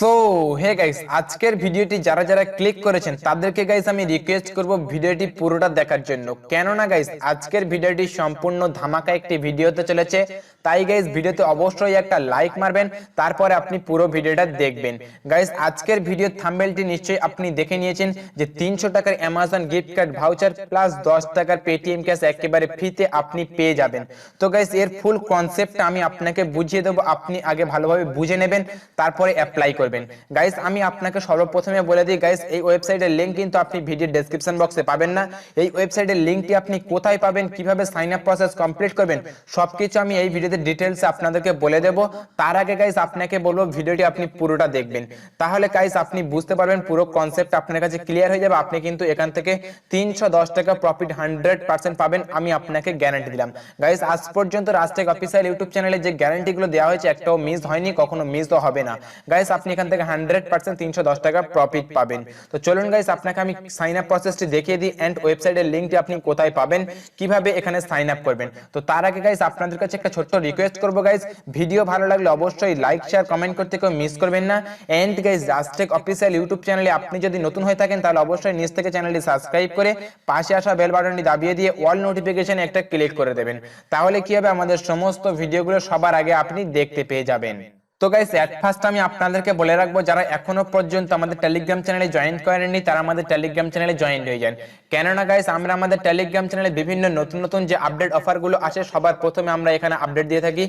So hey guys, আজকের ভিডিওটি যারা যারা ক্লিক করেছেন তাদেরকে গাইস আমি রিকোয়েস্ট করব ভিডিওটি পুরোটা দেখার জন্য। কেননা গাইস আজকের ভিডিওটি সম্পূর্ণ ধামাকা একটি ভিডিও হতে চলেছে, তাই গাইস ভিডিওতে অবশ্যই একটা লাইক মারবেন, তারপরে আপনি পুরো ভিডিওটা দেখবেন। গাইস আজকের ভিডিওর থাম্বনেলটি নিশ্চয়ই আপনি দেখে নিয়েছেন যে 300 টাকার Amazon gift card voucher plus 10 টাকার পেটিএম ক্যাশ একেবারে ফ্রিতে আপনি পেয়ে যাবেন। তো গাইস এর ফুল কনসেপ্টটা আমি আপনাকে বুঝিয়ে দেবো, আপনি আগে ভালোভাবে বুঝে নেবেন, তারপরে অ্যাপ্লাই করবেন। গাইস আমি আপনাকে সর্বপ্রথমে বলে দিই গাইস, এই ওয়েবসাইটের লিংক কিন্তু আপনি ভিডিওর ডেসক্রিপশন বক্সে পাবেন না। এই ওয়েবসাইটের লিংকটি আপনি কোথায় পাবেন, কিভাবে সাইন আপ প্রসেস কমপ্লিট করবেন, সবকিছু আমি এই ভিডিওতে ডিটেইলসে আপনাদেরকে বলে দেব। তার আগে গাইস আপনাকে বলবো ভিডিওটি আপনি পুরোটা দেখবেন, তাহলে গাইস আপনি বুঝতে পারবেন, পুরো কনসেপ্ট আপনার কাছে ক্লিয়ার হয়ে যাবে। আপনি কিন্তু এখান থেকে 310 টাকা প্রফিট 100% পাবেন, আমি আপনাকে গ্যারান্টি দিলাম। গাইস আজ পর্যন্ত রাজটেক অফিসিয়াল ইউটিউব চ্যানেলে যে গ্যারান্টিগুলো দেওয়া হয়েছে একটাও মিস হয়নি, কখনো মিসও হবে না। গাইস আপনি এখান থেকে 100% 310 টাকা প্রফিট পাবেন। তো চলুন গাইস আপনাকে আমি সাইন আপ প্রসেসটি দেখিয়ে দিই এন্ড ওয়েবসাইটের লিংকটি আপনি কোথায় পাবেন, কিভাবে এখানে সাইন আপ করবেন। তো তার আগে গাইস আপনাদের কাছে একটা ছোট্ট রিকোয়েস্ট করব গাইস, ভিডিও ভালো লাগলে অবশ্যই লাইক শেয়ার কমেন্ট করতে কেউ মিস করবেন না। এন্ড গাইস রাজটেক অফিসিয়াল ইউটিউব চ্যানেলে আপনি যদি নতুন হয়ে থাকেন তাহলে অবশ্যই নিচ থেকে চ্যানেলটি সাবস্ক্রাইব করে পাশে আসা বেল বাটনটি দাবিয়ে দিয়ে অল নোটিফিকেশন একটা ক্লিক করে দেবেন। তাহলে কি হবে, আমাদের সমস্ত ভিডিওগুলো সবার আগে আপনি দেখতে পেয়ে যাবেন। তো গাইস এট ফার্স্ট আমি আপনাদেরকে বলে রাখবো, যারা এখনো পর্যন্ত আমাদের টেলিগ্রাম চ্যানেলে জয়েন করেননি তারা আমাদের টেলিগ্রাম চ্যানেলে জয়েন হয়ে যান। কেননা গাইস আমরা আমাদের টেলিগ্রাম চ্যানেলে বিভিন্ন নতুন নতুন যে আপডেট অফারগুলো আসে সবার প্রথমে আমরা এখানে আপডেট দিয়ে থাকি।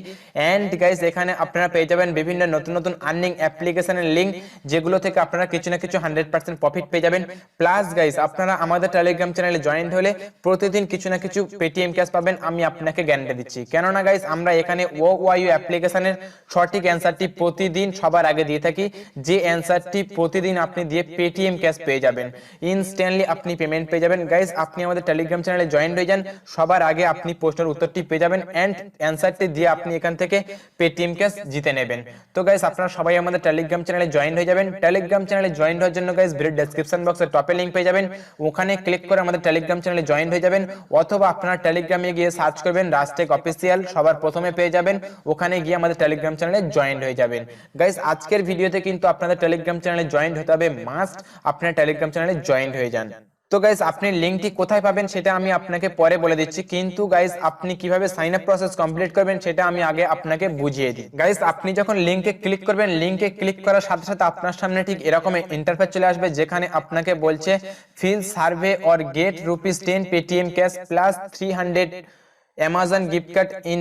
এন্ড গাইস এখানে আপনারা পেয়ে যাবেন বিভিন্ন নতুন নতুন আর্নিং অ্যাপ্লিকেশনের লিংক, যেগুলো থেকে আপনারা কিছু না কিছু 100% প্রফিট পেয়ে যাবেন। প্লাস গাইস আপনারা আমাদের টেলিগ্রাম চ্যানেলে জয়েন হলে প্রতিদিন কিছু না কিছু পেটিএম ক্যাশ পাবেন, আমি আপনাকে গ্যারান্টি দিচ্ছি। কেননা গাইস আমরা এখানে ওয়াইউ অ্যাপ্লিকেশনের সঠিক অ্যান্সারটি প্রতিদিন সবার আগে দিয়ে থাকি, যে অ্যান্সারটি প্রতিদিন আপনি দিয়ে পেটিএম ক্যাশ পেয়ে যাবেন, ইনস্ট্যান্টলি আপনি পেমেন্ট পেয়ে যাবেন। গাইস আপনি আমাদের টেলিগ্রাম চ্যানেলে জয়েন হয়ে যান, সবার আগে আপনি প্রশ্নের উত্তরটি পেয়ে যাবেন এন্ড অ্যান্সারটি দিয়ে আপনি এখান থেকে পেটিএম ক্যাশ জিতে নেবেন। তো গাইস আপনারা সবাই আমাদের টেলিগ্রাম চ্যানেলে জয়েন হয়ে যাবেন। টেলিগ্রাম চ্যানেলে জয়েন হওয়ার জন্য গাইস ভিডিও ডেসক্রিপশন বক্সে টপে লিংক পেয়ে যাবেন, ওখানে ক্লিক করে আমাদের টেলিগ্রাম চ্যানেলে জয়েন হয়ে যাবেন। অথবা আপনারা টেলিগ্রামে গিয়ে সার্চ করবেন রাজটেক অফিসিয়াল, সবার প্রথমে পেয়ে যাবেন, ওখানে গিয়ে আমাদের টেলিগ্রাম চ্যানেলে জয়েন হয়ে যাবেন। গাইস আজকের ভিডিওতে কিন্তু আপনাদের টেলিগ্রাম চ্যানেলে জয়েন হতে হবে, মাস্ট আপনারা টেলিগ্রাম চ্যানেলে জয়েন হয়ে যান। তো গাইস আপনি লিংকটি কোথায় পাবেন সেটা আমি আপনাকে পরে বলে দিচ্ছি, কিন্তু গাইস আপনি কিভাবে সাইন আপ প্রসেস কমপ্লিট করবেন সেটা আমি আগে আপনাকে বুঝিয়ে দিই। গাইস আপনি যখন লিংকে ক্লিক করবেন, লিংকে ক্লিক করার সাথে সাথে আপনার সামনে ঠিক এরকম ইন্টারফেস চলে আসবে, যেখানে আপনাকে বলছে fill survey or get ₹10 Paytm cash plus 300 Amazon gift card in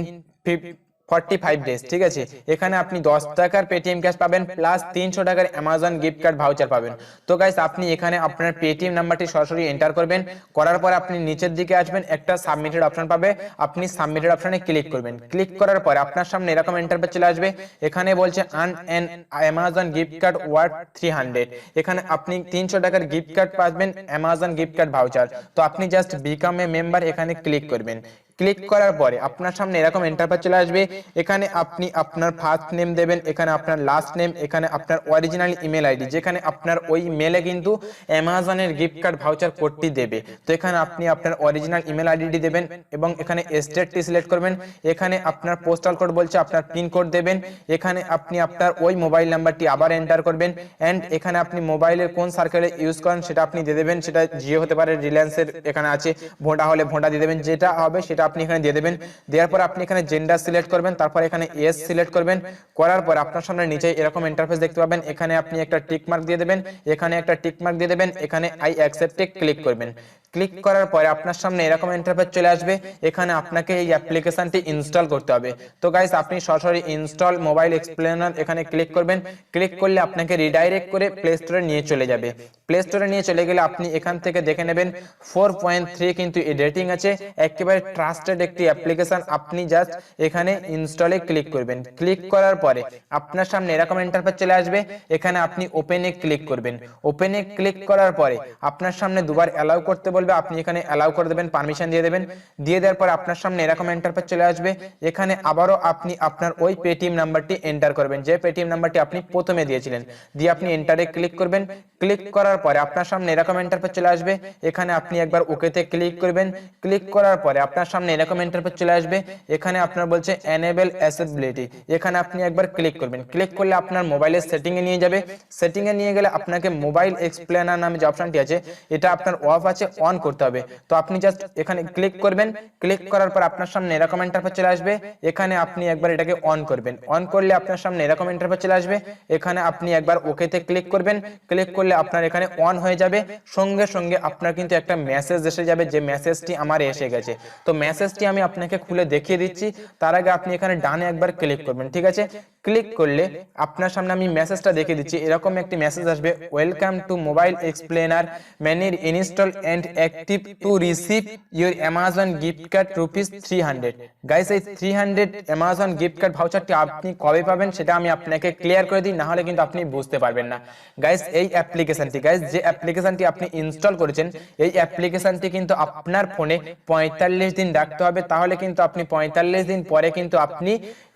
45 days. ঠিক আছে, এখানে আপনি 10 টাকার পেটিএম ক্যাশ পাবেন প্লাস 300 টাকার অ্যামাজন গিফট কার্ড ভাউচার পাবেন। তো গাইস আপনি এখানে আপনার পেটিএম নাম্বারটি সরাসরি এন্টার করবেন, করার পর আপনি নিচের দিকে আসবেন, একটা সাবমিটেড অপশন পাবে, আপনি সাবমিটেড অপশনে ক্লিক করবেন। ক্লিক করার পরে আপনার সামনে এরকম ইন্টারফেস চলে আসবে, এখানে বলছে earn an Amazon gift card worth 300। এখানে আপনি 300 টাকার গিফট কার্ড পাবেন অ্যামাজন গিফট কার্ড ভাউচার। তো আপনি জাস্ট বিকাম এ মেম্বার এখানে ক্লিক করবেন। ক্লিক করার পরে আপনার সামনে এরকম ইন্টারফেস চলে আসবে, এখানে আপনি আপনার ফার্স্ট নেম দেবেন, এখানে আপনার লাস্ট নেম, এখানে আপনার অরিজিনাল ইমেল আইডি, যেখানে আপনার ওই মেলে কিন্তু অ্যামাজনের গিফট কার্ড ভাউচার কোডটি দেবে। তো এখানে আপনি আপনার অরিজিনাল ইমেল আইডিটি দেবেন এবং এখানে স্টেটটি সিলেক্ট করবেন। এখানে আপনার পোস্টাল কোড বলছে, আপনার পিন কোড দেবেন। এখানে আপনি আপনার ওই মোবাইল নাম্বারটি আবার এন্টার করবেন এন্ড এখানে আপনি মোবাইলের কোন সার্কেলে ইউজ করেন সেটা আপনি দিয়ে দেবেন, সেটা জিও হতে পারে, রিলায়েন্সের এখানে আছে, ভোডা হলে ভোডা দিয়ে দেবেন, যেটা হবে সেটা আপনি এখানে দিয়ে দেবেন। দেওয়ার পর আপনি এখানে জেন্ডার সিলেক্ট করবেন, তারপর এখানে ইয়েস সিলেক্ট করবেন। করার পর আপনার সামনে নিচে এরকম ইন্টারফেস দেখতে পাবেন, এখানে আপনি একটা টিক মার্ক দিয়ে দেবেন, এখানে একটা টিক মার্ক দিয়ে দেবেন, এখানে আই অ্যাকসেপ্টে ক্লিক করবেন। ক্লিক করার পরে আপনার সামনে এরকম ইন্টারফেস চলে আসবে, এখানে আপনাকে এই অ্যাপ্লিকেশনটি ইনস্টল করতে হবে। তো গাইস আপনি সরাসরি ইনস্টল মোবাইল এক্সপ্লেনার এখানে ক্লিক করবেন। ক্লিক করলে আপনাকে রিডাইরেক্ট করে প্লে স্টোরে নিয়ে চলে যাবে। প্লে স্টোরে নিয়ে চলে গেলে আপনি এখান থেকে দেখে নেবেন 4.3 কিন্তু এই রেটিং আছে, একেবারে ট্রাস্টেড একটি অ্যাপ্লিকেশন। আপনি জাস্ট এখানে ইনস্টলে ক্লিক করবেন। ক্লিক করার পরে আপনার সামনে এরকম ইন্টারফেস চলে আসবে, এখানে আপনি ওপেনে ক্লিক করবেন। ওপেনে ক্লিক করার পরে আপনার সামনে দুবার অ্যালাউ করতে বলবে, বলবে আপনি এখানে অ্যালাউ করে দেবেন, পারমিশন দিয়ে দেবেন। দিয়ে দেওয়ার পর আপনার সামনে এরকম ইন্টারফেস চলে আসবে। এখানে আবারও আপনি আপনার ওই পেটিএম নাম্বারটি এন্টার করবেন, যে পেটিএম নাম্বারটি আপনি প্রথমে দিয়েছিলেন, দিয়ে আপনি এন্টারে ক্লিক করবেন। ক্লিক করার পরে আপনার সামনে এরকম ইন্টারফেস চলে আসবে। এখানে আপনি একবার ওকেতে ক্লিক করবেন। ক্লিক করার পরে আপনার সামনে এরকম ইন্টারফেস চলে আসবে। এখানে আপনার বলছে এনেবল অ্যাসেসিবিলিটি, এখানে আপনি একবার ক্লিক করবেন। ক্লিক করলে আপনার মোবাইলের সেটিং এ নিয়ে যাবে। সেটিং এ নিয়ে গেলে আপনাকে মোবাইল এক্সপ্লেনার নামে যে অপশনটি আছে এটা আপনার অফ আছে, অন করতে হবে। তো আপনি জাস্ট এখানে ক্লিক করবেন। ক্লিক করার পর আপনার সামনে এরকম ইন্টারফেস চলে আসবে। এখানে আপনি একবার এটাকে অন করবেন। অন করলে আপনার সামনে এরকম ইন্টারফেস চলে আসবে। এখানে আপনি একবার ওকেতে ক্লিক করবেন। ক্লিক করলে আপনার এখানে অন হয়ে যাবে। সঙ্গে সঙ্গে আপনার কিন্তু একটা মেসেজ এসে যাবে, যে মেসেজটি আমার এসে গেছে। তো মেসেজটি আমি আপনাকে খুলে দেখিয়ে দিচ্ছি। তার আগে আপনি এখানে ডানে একবার ক্লিক করবেন, ঠিক আছে? ক্লিক করলে আপনার সামনে আমি মেসেজটা দেখিয়ে দিচ্ছি। এরকম একটি মেসেজ আসবে, ওয়েলকাম টু মোবাইল এক্সপ্লেনার, ম্যানির install and active to receive your Amazon gift card ₹300। Guys, এই 300 অ্যামাজন গিফট কার্ড ভাউচারটি আপনি কবে পাবেন সেটা আমি আপনাকে ক্লিয়ার করে দিই, না হলে কিন্তু আপনি বুঝতে পারবেন না। গাইস, এই অ্যাপ্লিকেশনটি, গাইস যে অ্যাপ্লিকেশনটি আপনি ইনস্টল করেছেন, এই অ্যাপ্লিকেশনটি কিন্তু আপনার ফোনে 45 দিন রাখতে হবে। তাহলে কিন্তু আপনি 45 দিন পরে কিন্তু আপনি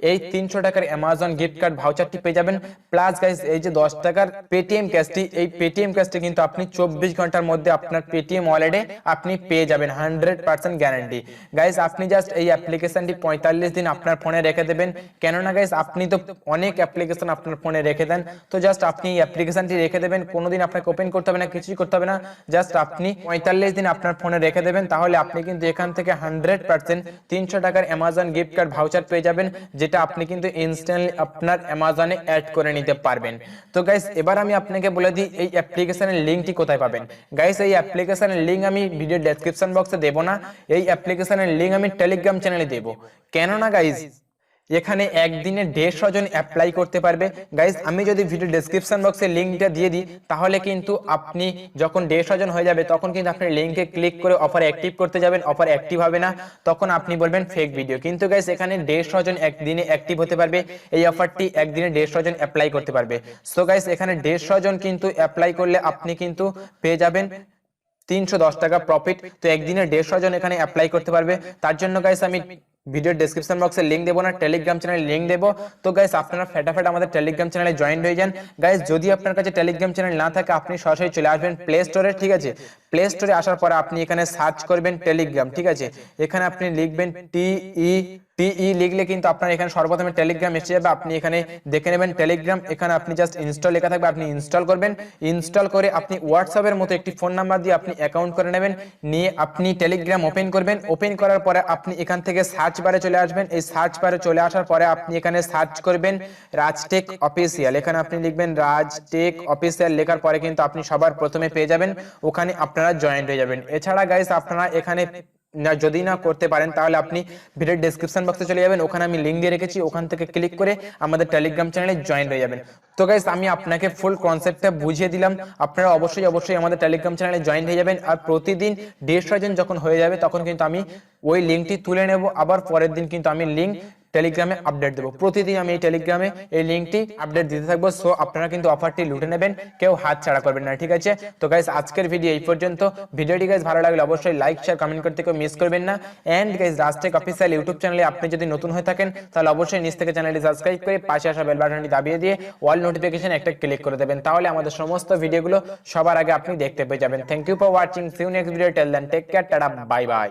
এই 300 টাকার অ্যামাজন গিফট কার্ড ভাউচারটি পেয়ে যাবেন। প্লাস গাইস, এই যে 10 টাকার পেটিএম ক্যাশটি, এই পেটিএম ক্যাশটি কিন্তু আপনি 24 ঘন্টার মধ্যে আপনার পেটিএম ওয়ালেটে আপনি পেয়ে যাবেন, 100% গ্যারান্টি। গাইস, আপনি জাস্ট এই অ্যাপ্লিকেশনটি 45 দিন আপনার ফোনে রেখে দেবেন। কেননা গাইস, আপনি তো অনেক অ্যাপ্লিকেশন আপনার ফোনে রেখে দেন, তো জাস্ট আপনি এই অ্যাপ্লিকেশনটি রেখে দেবেন। কোনোদিন আপনাকে ওপেন করতে হবে না, কিছুই করতে হবে না। জাস্ট আপনি 45 দিন আপনার ফোনে রেখে দেবেন। তাহলে আপনি কিন্তু এখান থেকে 100% 300 টাকার অ্যামাজন গিফট কার্ড ভাউচার পেয়ে যাবেন, যেটা আপনি কিন্তু ইনস্ট্যান্টলি আপনার অ্যামাজনে অ্যাড করে নিতে পারবেন। তো গাইস, এবার আমি আপনাকে বলে দিই এই অ্যাপ্লিকেশনের লিঙ্কটি কোথায় পাবেন। গাইস, এই অ্যাপ্লিকেশনের লিঙ্ক আমি ভিডিও ডেসক্রিপশন বক্সে দেব না, এই অ্যাপ্লিকেশনের লিঙ্ক আমি টেলিগ্রাম চ্যানেলে দেব। কেননা গাইস, এখানে একদিনে 150 জন অ্যাপ্লাই করতে পারবে। গাইস, আমি যদি ভিডিও ডেসক্রিপশন বক্সে লিঙ্কটা দিয়ে দিই, তাহলে কিন্তু আপনি যখন 150 জন হয়ে যাবে তখন কিন্তু আপনি লিঙ্কে ক্লিক করে অফার অ্যাক্টিভ করতে যাবেন, অফার অ্যাক্টিভ হবে না, তখন আপনি বলবেন ফেক ভিডিও। কিন্তু গাইস, এখানে 150 জন একদিনে অ্যাক্টিভ হতে পারবে, এই অফারটি একদিনে 150 জন অ্যাপ্লাই করতে পারবে। সো গাইস, এখানে 150 জন কিন্তু অ্যাপ্লাই করলে আপনি কিন্তু পেয়ে যাবেন 310 টাকা প্রফিট। তো একদিনে 150 জন এখানে অ্যাপ্লাই করতে পারবে। তার জন্য গাইস, আমি ভিডিও ডেসক্রিপশন বক্সে লিংক দেবো না, টেলিগ্রাম চ্যানেলে লিংক দেবো। তো গাইস, আপনারা ফটাফট আমাদের টেলিগ্রাম চ্যানেলে জয়েন হয়ে যান। গাইস, যদি আপনার কাছে টেলিগ্রাম চ্যানেল না থাকে, আপনি সরাসরি চলে আসবেন প্লে স্টোরে, ঠিক আছে? প্লে স্টোরে আসার পরে আপনি এখানে সার্চ করবেন টেলিগ্রাম, ঠিক আছে? এখানে আপনি লিখবেন টিই লিখলে কিন্তু আপনার এখানে সর্বপ্রথমে টেলিগ্রাম এসে যাবে। আপনি এখানে দেখে নেবেন টেলিগ্রাম। এখানে আপনি জাস্ট ইনস্টল লেখা থাকবে, আপনি ইনস্টল করবেন। ইনস্টল করে আপনি হোয়াটসঅ্যাপের মতো একটি ফোন নাম্বার দিয়ে আপনি অ্যাকাউন্ট করে নেবেন। নিয়ে আপনি টেলিগ্রাম ওপেন করবেন। ওপেন করার পরে আপনি এখান থেকে সার্চ বারে চলে আসবেন। এই সার্চ বারে চলে আসার পরে আপনি এখানে সার্চ করবেন রাজটেক অফিসিয়াল। এখানে আপনি লিখবেন রাজটেক অফিসিয়াল। লেখার পরে কিন্তু আপনি সবার প্রথমে পেয়ে যাবেন, ওখানে আপনারা জয়েন হয়ে যাবেন। এছাড়া গাইস, আপনারা এখানে যদি না করতে পারেন, তাহলে আপনি ভিডিওর ডেসক্রিপশন বক্সে চলে যাবেন, ওখানে আমি লিংক দিয়ে রেখেছি, ওখান থেকে ক্লিক করে আমাদের টেলিগ্রাম চ্যানেলে জয়েন হয়ে যাবেন। তো গাইস, আমি আপনাকে ফুল কনসেপ্টটা বুঝিয়ে দিলাম। আপনারা অবশ্যই আমাদের টেলিগ্রাম চ্যানেলে জয়েন হয়ে যাবেন। আর প্রতিদিন 150 জন যখন হয়ে যাবে, তখন কিন্তু আমি ওই লিঙ্কটি তুলে নেব। আবার পরের দিন কিন্তু আমি লিঙ্ক টেলিগ্রামে আপডেট দেবো। প্রতিদিন আমি এই টেলিগ্রামে এই লিঙ্কটি আপডেট দিতে থাকবো। সো আপনারা কিন্তু অফারটি লুটে নেবেন, কেউ হাত ছাড়া করবেন না, ঠিক আছে? তো গাইস, আজকের ভিডিও এই পর্যন্ত। ভিডিওটি গাইস ভালো লাগলে অবশ্যই লাইক, শেয়ার, কমেন্ট করতে কেউ মিস করবেন না। এন্ড গাইস, রাজটেক অফিসিয়াল ইউটিউব চ্যানেলে আপনি যদি নতুন হয়ে থাকেন, তাহলে অবশ্যই নিচ থেকে চ্যানেলটি সাবস্ক্রাইব করে পাশে আসা বেল বাটনটি দাবিয়ে দিয়ে অল নোটিফিকেশন একটা ক্লিক করে দেবেন। তাহলে আমাদের সমস্ত ভিডিওগুলো সবার আগে আপনি দেখতে পেয়ে যাবেন। Thank you for watching. See you next video. Tell then take care, tata, bye by.